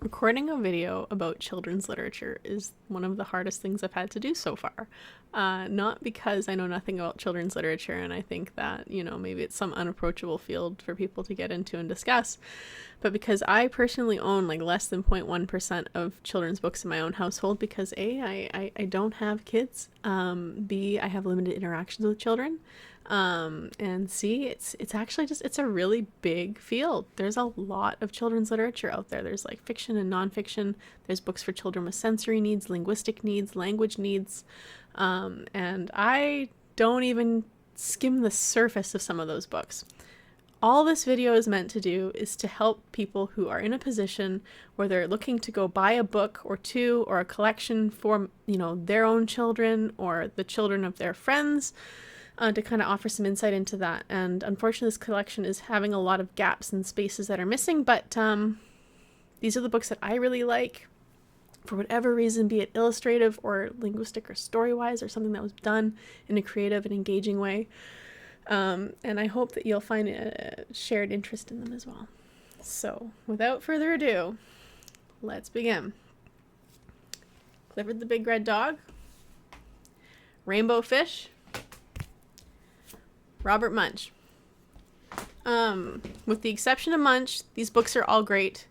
Recording a video about children's literature is one of the hardest things I've had to do so far. Not because I know nothing about children's literature and I think that, maybe it's some unapproachable field for people to get into and discuss, but because I personally own like less than 0.1% of children's books in my own household because A, I don't have kids, B, I have limited interactions with children, and C, it's actually it's a really big field. There's a lot of children's literature out there. There's like fiction and nonfiction. There's books for children with sensory needs, linguistic needs, language needs, and I don't even skim the surface of some of those books. All this video is meant to do is to help people who are in a position where they're looking to go buy a book or two or a collection for, their own children or the children of their friends, to kind of offer some insight into that. And unfortunately, this collection is having a lot of gaps and spaces that are missing, but these are the books that I really like for whatever reason, be it illustrative or linguistic or story-wise or something that was done in a creative and engaging way. And I hope that you'll find a shared interest in them as well. So without further ado, let's begin. Clifford the Big Red Dog, Rainbow Fish, Robert Munsch. With the exception of Munsch, these books are all great.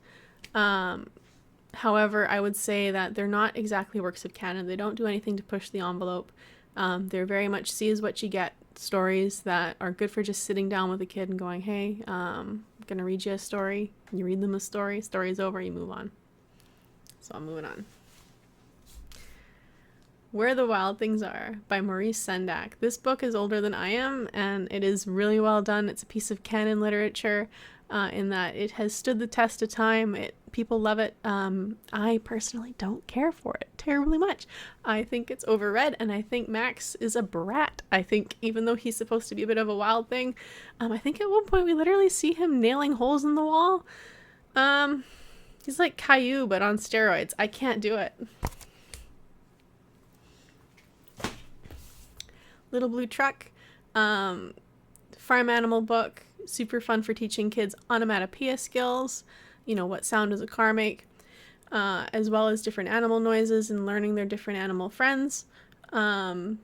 However, I would say that they're not exactly works of canon. They don't do anything to push the envelope. They're very much see is what you get stories that are good for just sitting down with a kid and going, hey, I'm going to read you a story. You read them a story. Story's over. You move on. So I'm moving on. Where the Wild Things Are by Maurice Sendak. This book is older than I am, and it is really well done. It's a piece of canon literature in that it has stood the test of time. People love it. I personally don't care for it terribly much. I think it's overread, and I think Max is a brat. I think even though he's supposed to be a bit of a wild thing, I think at one point we literally see him nailing holes in the wall. He's like Caillou, but on steroids. I can't do it. Little Blue Truck, farm animal book, super fun for teaching kids onomatopoeia skills, what sound does a car make, as well as different animal noises and learning their different animal friends. Do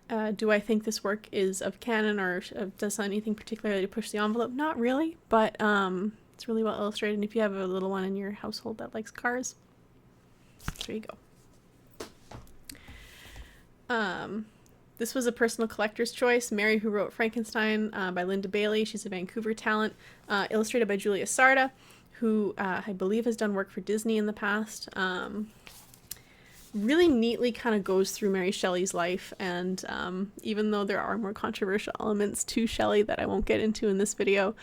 I think this work is of canon or does anything particularly to push the envelope? Not really, but it's really well illustrated, and if you have a little one in your household that likes cars, there you go. This was a personal collector's choice. Mary Who Wrote Frankenstein by Linda Bailey. She's a Vancouver talent. Illustrated by Julia Sarda, who I believe has done work for Disney in the past. Really neatly kind of goes through Mary Shelley's life. And even though there are more controversial elements to Shelley that I won't get into in this video,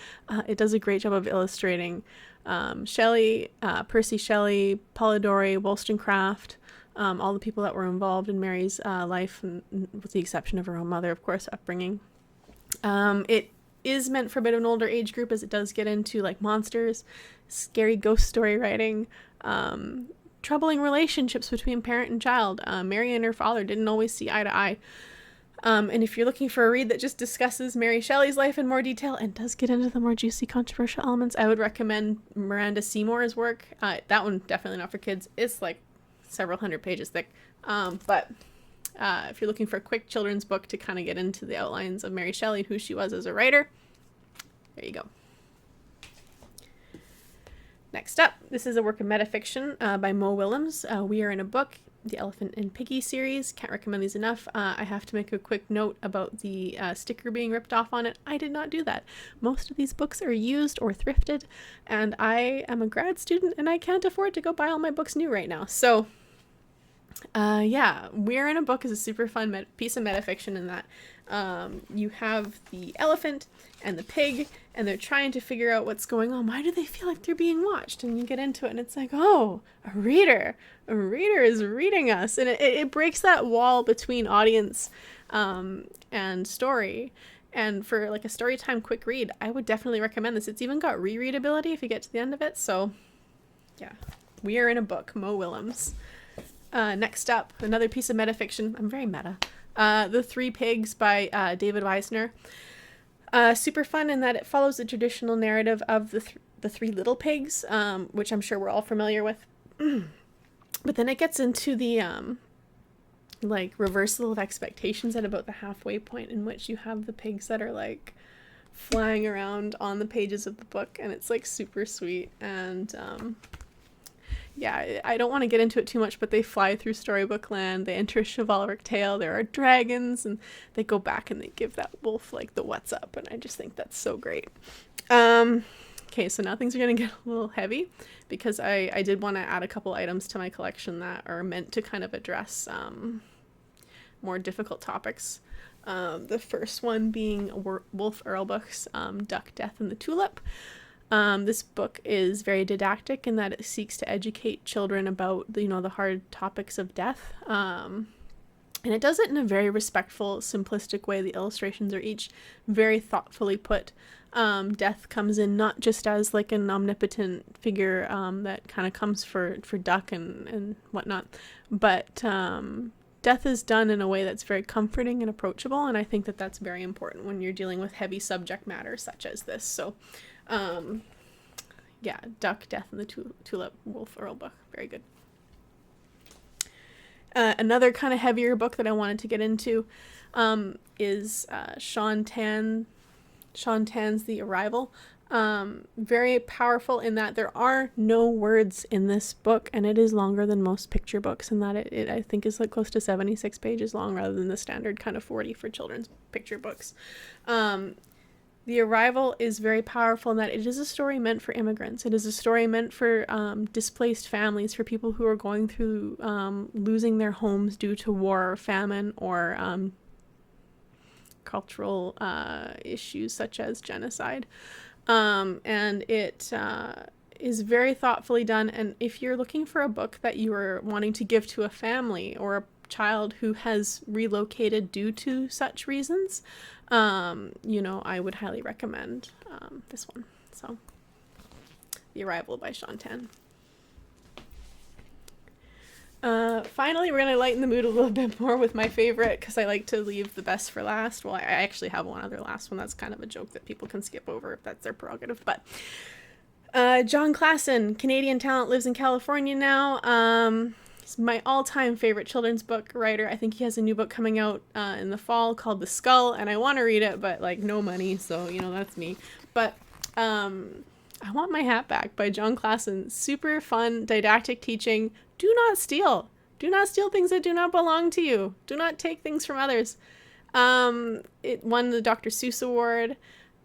it does a great job of illustrating Shelley, Percy Shelley, Polidori, Wollstonecraft, all the people that were involved in Mary's life, and with the exception of her own mother, of course, upbringing. It is meant for a bit of an older age group, as it does get into like monsters, scary ghost story writing, troubling relationships between parent and child. Mary and her father didn't always see eye to eye. And if you're looking for a read that just discusses Mary Shelley's life in more detail and does get into the more juicy controversial elements, I would recommend Miranda Seymour's work. That one definitely not for kids. It's like several hundred pages thick, but if you're looking for a quick children's book to kind of get into the outlines of Mary Shelley and who she was as a writer, there you go. Next up, this is a work of metafiction by Mo Willems. We Are in a Book, the Elephant and Piggy series. Can't recommend these enough. I have to make a quick note about the sticker being ripped off on it. I did not do that. Most of these books are used or thrifted, and I am a grad student and I can't afford to go buy all my books new right now. So yeah, We're in a Book is a super fun piece of metafiction in that you have the elephant and the pig, and they're trying to figure out what's going on. Why do they feel like they're being watched? And you get into it, and it's like, oh, a reader is reading us. And it breaks that wall between audience and story. And for like a story time quick read, I would definitely recommend this. It's even got rereadability if you get to the end of it. So yeah, We Are in a Book, Mo Willems. Next up, another piece of metafiction. I'm very meta. The Three Pigs by David Weisner. Super fun in that it follows the traditional narrative of the the Three Little Pigs, which I'm sure we're all familiar with. But then it gets into the like reversal of expectations at about the halfway point, in which you have the pigs that are like flying around on the pages of the book, and it's like super sweet. And yeah, I don't want to get into it too much, but they fly through Storybook Land, they enter a chivalric tale, there are dragons, and they go back and they give that wolf like the what's up, and I just think that's so great. Okay, so now things are going to get a little heavy, because I did want to add a couple items to my collection that are meant to kind of address more difficult topics. The first one being Wolf Erlbruch's Duck, Death, and the Tulip. This book is very didactic in that it seeks to educate children about, you know, the hard topics of death. And it does it in a very respectful, simplistic way. The illustrations are each very thoughtfully put. Death comes in not just as like an omnipotent figure that kind of comes for Duck and whatnot, but death is done in a way that's very comforting and approachable, and I think that that's very important when you're dealing with heavy subject matter such as this. So, yeah, Duck, Death, and the Tulip, Wolf Erlbruch, very good. Another kind of heavier book that I wanted to get into is Shaun Tan's The Arrival. Very powerful in that there are no words in this book, and it is longer than most picture books, in that it I think is like close to 76 pages long, rather than the standard kind of 40 for children's picture books. The Arrival is very powerful in that it is a story meant for immigrants. It is a story meant for displaced families, for people who are going through losing their homes due to war or famine, or cultural issues such as genocide. And it is very thoughtfully done. And if you're looking for a book that you are wanting to give to a family or a child who has relocated due to such reasons, you know, I would highly recommend this one. So, The Arrival by Shaun Tan. Finally, we're going to lighten the mood a little bit more with my favorite, because I like to leave the best for last. Well, I actually have one other last one that's kind of a joke that people can skip over if that's their prerogative. But Jon Klassen, Canadian talent, lives in California now. He's my all-time favorite children's book writer. I think he has a new book coming out in the fall called The Skull, and I want to read it, but like no money, so you know, that's me. But I Want My Hat Back by Jon Klassen. Super fun, didactic teaching. Do not steal. Do not steal things that do not belong to you. Do not take things from others. It won the Dr. Seuss Award,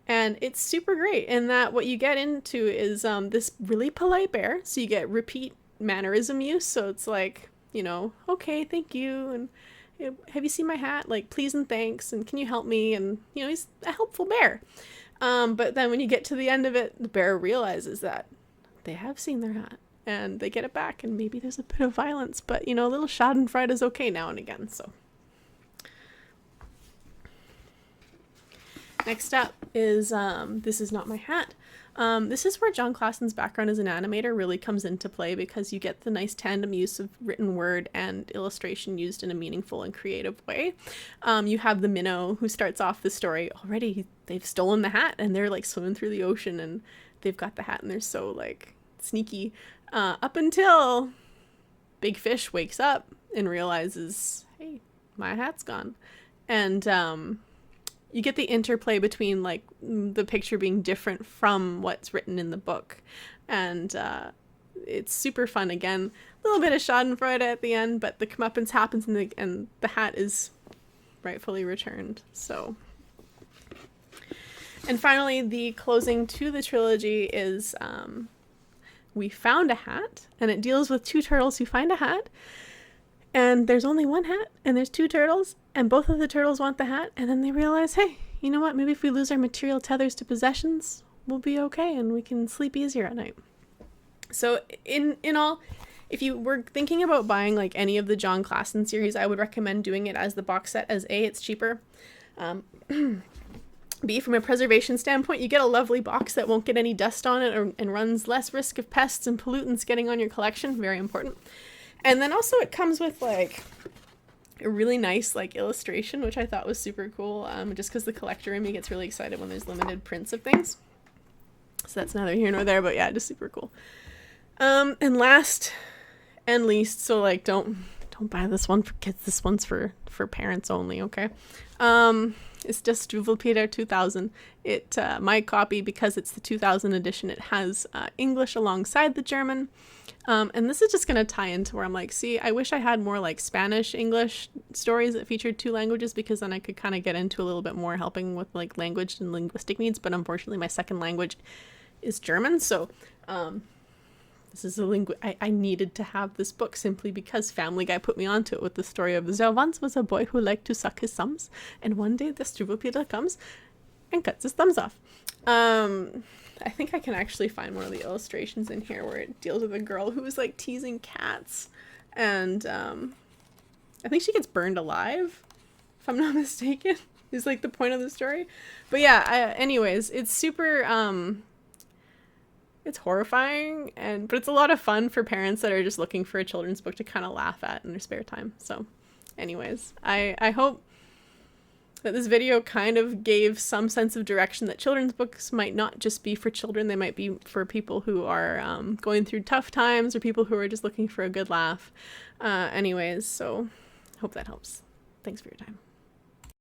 and it's super great in that what you get into is this really polite bear. So you get repeat mannerism use. So it's like, you know, okay, thank you, and have you seen my hat? Like, please and thanks, and can you help me? And, you know, he's a helpful bear. But then when you get to the end of it, the bear realizes that they have seen their hat, and they get it back, and maybe there's a bit of violence, but, you know, a little schadenfreude is okay now and again. So next up is This Is Not My Hat. This is where Jon Klassen's background as an animator really comes into play, because you get the nice tandem use of written word and illustration used in a meaningful and creative way. You have the minnow who starts off the story already. They've stolen the hat, and they're like swimming through the ocean, and they've got the hat, and they're so like sneaky, up until Big Fish wakes up and realizes, hey, my hat's gone. And you get the interplay between like the picture being different from what's written in the book, and it's super fun. Again, a little bit of schadenfreude at the end, but the comeuppance happens, and the hat is rightfully returned. So, and finally, the closing to the trilogy is We Found a Hat, and it deals with two turtles who find a hat, and there's only one hat, and there's two turtles, and both of the turtles want the hat, and then they realize, hey, you know what, maybe if we lose our material tethers to possessions, we'll be okay, and we can sleep easier at night. So in all, if you were thinking about buying like any of the Jon Klassen series, I would recommend doing it as the box set, as A, it's cheaper, B, from a preservation standpoint, you get a lovely box that won't get any dust on it and runs less risk of pests and pollutants getting on your collection, very important. And then also it comes with like a really nice like illustration, which I thought was super cool, just because the collector in me gets really excited when there's limited prints of things. So that's neither here nor there, but yeah, just super cool. And last and least, so like don't buy this one for kids. This one's for parents only, okay? It's just Struwwelpeter 2000. It my copy, because it's the 2000 edition, it has English alongside the German. And this is just going to tie into where I'm like, see, I wish I had more like Spanish English stories that featured two languages, because then I could kind of get into a little bit more helping with like language and linguistic needs. But unfortunately, my second language is German. So this is I needed to have this book simply because Family Guy put me onto it with the story of there once was a boy who liked to suck his thumbs, and one day the Struwwelpeter comes and cuts his thumbs off. I think I can actually find one of the illustrations in here where it deals with a girl who was like teasing cats, and I think she gets burned alive, if I'm not mistaken, is like the point of the story. But yeah, anyways, it's super it's horrifying, but it's a lot of fun for parents that are just looking for a children's book to kind of laugh at in their spare time. So anyways, I hope that this video kind of gave some sense of direction that children's books might not just be for children. They might be for people who are going through tough times, or people who are just looking for a good laugh. Anyways, so hope that helps. Thanks for your time.